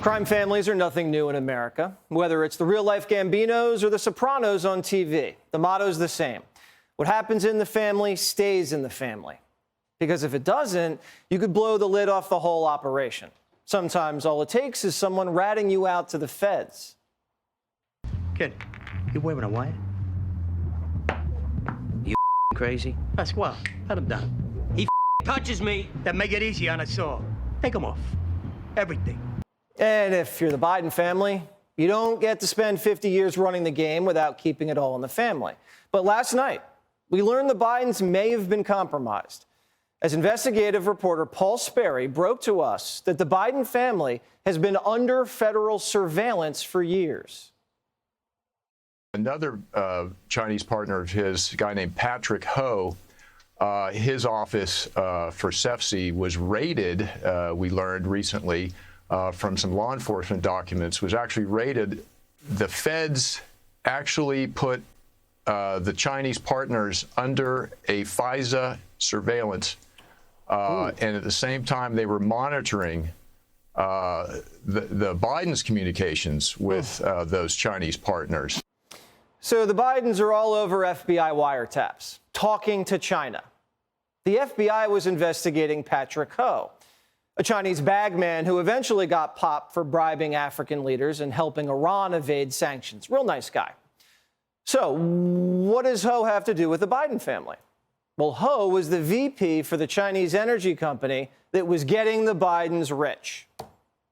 Crime families are nothing new in America, whether it's the real-life Gambinos or the Sopranos on TV. The motto's the same. What happens in the family stays in the family. Because if it doesn't, you could blow the lid off the whole operation. Sometimes all it takes is someone ratting you out to the feds. Kid, you wearing a wire? You crazy? That's what? Let him down. He touches me. Then make it easy on us all. Take him off. Everything. And if you're the Biden family, you don't get to spend 50 years running the game without keeping it all in the family. But last night, we learned the Bidens may have been compromised, as investigative reporter Paul Sperry broke to us that the Biden family has been under federal surveillance for years. Another Chinese partner of his, a guy named Patrick Ho, his office for SEFC was raided, we learned recently, from some law enforcement documents, was actually raided. The feds actually put the Chinese partners under a FISA surveillance. And at the same time, they were monitoring the Biden's communications with those Chinese partners. So the Bidens are all over FBI wiretaps, talking to China. The FBI was investigating Patrick Ho, a Chinese bagman who eventually got popped for bribing African leaders and helping Iran evade sanctions. Real nice guy. So what does Ho have to do with the Biden family? Well, Ho was the VP for the Chinese energy company that was getting the Bidens rich.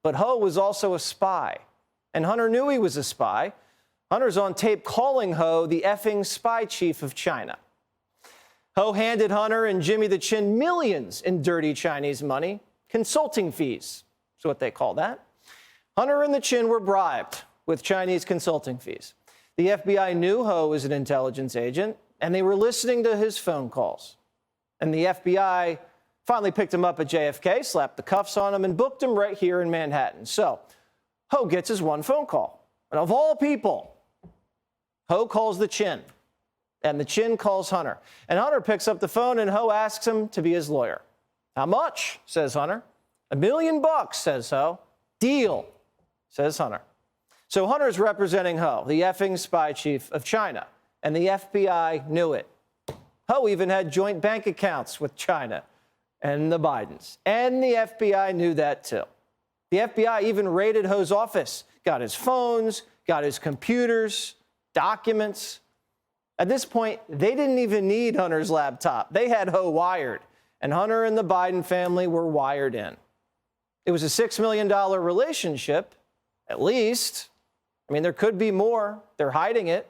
But Ho was also a spy, and Hunter knew he was a spy. Hunter's on tape calling Ho the effing spy chief of China. Ho handed Hunter and Jimmy the Chin millions in dirty Chinese money. Consulting fees is what they call that. Hunter and the Chin were bribed with Chinese consulting fees. The FBI knew Ho was an intelligence agent, and they were listening to his phone calls. And the FBI finally picked him up at JFK, slapped the cuffs on him, and booked him right here in Manhattan. So Ho gets his one phone call. And of all people, Ho calls the Chin, and the Chin calls Hunter. And Hunter picks up the phone, and Ho asks him to be his lawyer. How much? Says Hunter. $1 million, says Ho. Deal, says Hunter. So Hunter's representing Ho, the effing spy chief of China, and the FBI knew it. Ho even had joint bank accounts with China and the Bidens, and the FBI knew that too. The FBI even raided Ho's office, got his phones, got his computers, documents. At this point, they didn't even need Hunter's laptop. They had Ho wired. And Hunter and the Biden family were wired in. It was a $6 million relationship, at least. I mean, there could be more. They're hiding it.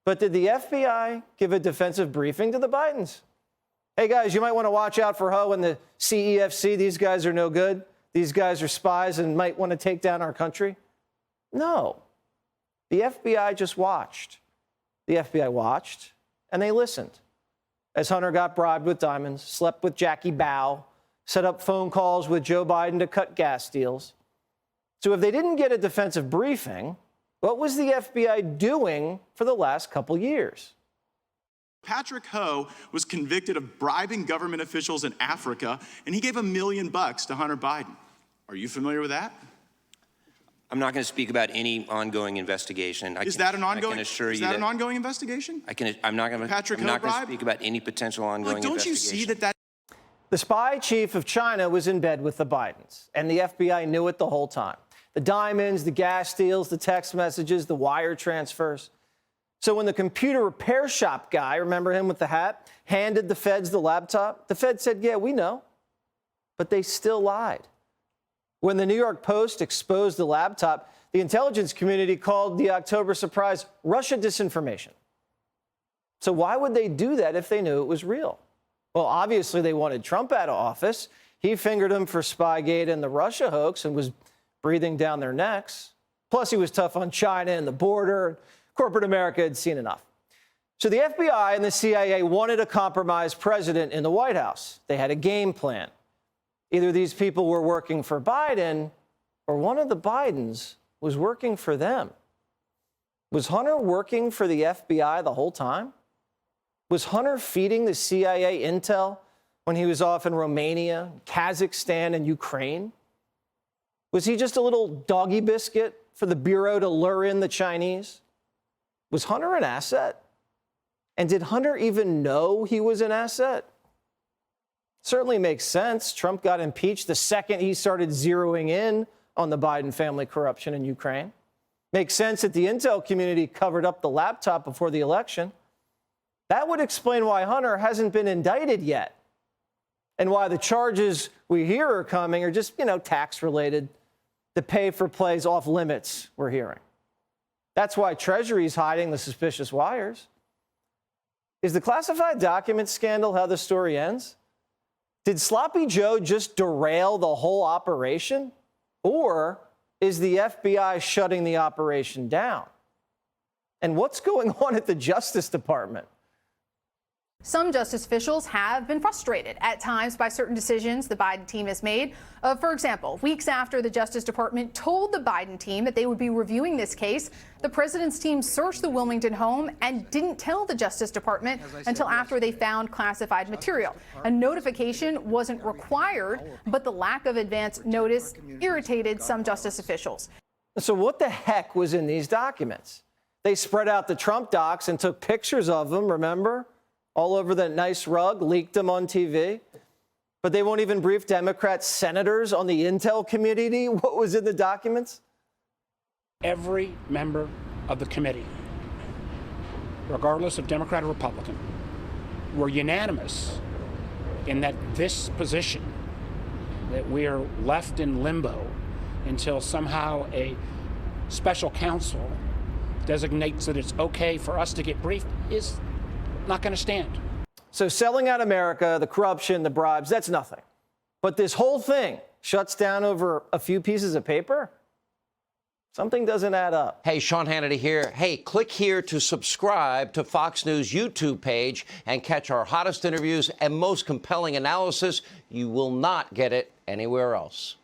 But did the FBI give a defensive briefing to the Bidens? Hey, guys, you might want to watch out for Ho and the CEFC. These guys are no good. These guys are spies and might want to take down our country. No. The FBI just watched. The FBI watched, and they listened. As Hunter got bribed with diamonds, slept with Jackie Bao, set up phone calls with Joe Biden to cut gas deals. So if they didn't get a defensive briefing, what was the FBI doing for the last couple years? Patrick Ho was convicted of bribing government officials in Africa, and he gave $1 million to Hunter Biden. Are you familiar with that? I'm not going to speak about any ongoing investigation. Is that an ongoing? I can assure is you that an ongoing investigation? I'm not going to speak about any potential ongoing investigation. Don't you see that? The spy chief of China was in bed with the Bidens, and the FBI knew it the whole time. The diamonds, the gas deals, the text messages, the wire transfers. So when the computer repair shop guy, remember him with the hat, handed the feds the laptop, the feds said, yeah, we know. But they still lied. When the New York Post exposed the laptop, the intelligence community called the October surprise Russia disinformation. So why would they do that if they knew it was real? Well, obviously they wanted Trump out of office. He fingered them for Spygate and the Russia hoax and was breathing down their necks. Plus, he was tough on China and the border. Corporate America had seen enough. So the FBI and the CIA wanted a compromised president in the White House. They had a game plan. Either these people were working for Biden or one of the Bidens was working for them. Was Hunter working for the FBI the whole time? Was Hunter feeding the CIA intel when he was off in Romania, Kazakhstan, and Ukraine? Was he just a little doggy biscuit for the Bureau to lure in the Chinese? Was Hunter an asset? And did Hunter even know he was an asset? Certainly makes sense. Trump got impeached the second he started zeroing in on the Biden family corruption in Ukraine. Makes sense that the intel community covered up the laptop before the election. That would explain why Hunter hasn't been indicted yet and why the charges we hear are coming are just, tax related. The pay for plays off limits we're hearing. That's why Treasury's hiding the suspicious wires. Is the classified document scandal how the story ends? Did Sloppy Joe just derail the whole operation? Or is the FBI shutting the operation down? And what's going on at the Justice Department? Some justice officials have been frustrated at times by certain decisions the Biden team has made. For example, weeks after the Justice Department told the Biden team that they would be reviewing this case, the president's team searched the Wilmington home and didn't tell the Justice Department until after they found classified material. A notification wasn't required, but the lack of advance notice irritated some justice officials. So what the heck was in these documents? They spread out the Trump docs and took pictures of them, remember? All over that nice rug, leaked them on TV. But they won't even brief Democrat senators on the intel committee what was in the documents? Every member of the committee, regardless of Democrat or Republican, were unanimous in that this position, that we are left in limbo until somehow a special counsel designates that it's okay for us to get briefed, is not going to stand. So selling out America, the corruption, the bribes, that's nothing. But this whole thing shuts down over a few pieces of paper? Something doesn't add up. Hey, Sean Hannity here. Hey, click here to subscribe to Fox News YouTube page and catch our hottest interviews and most compelling analysis. You will not get it anywhere else.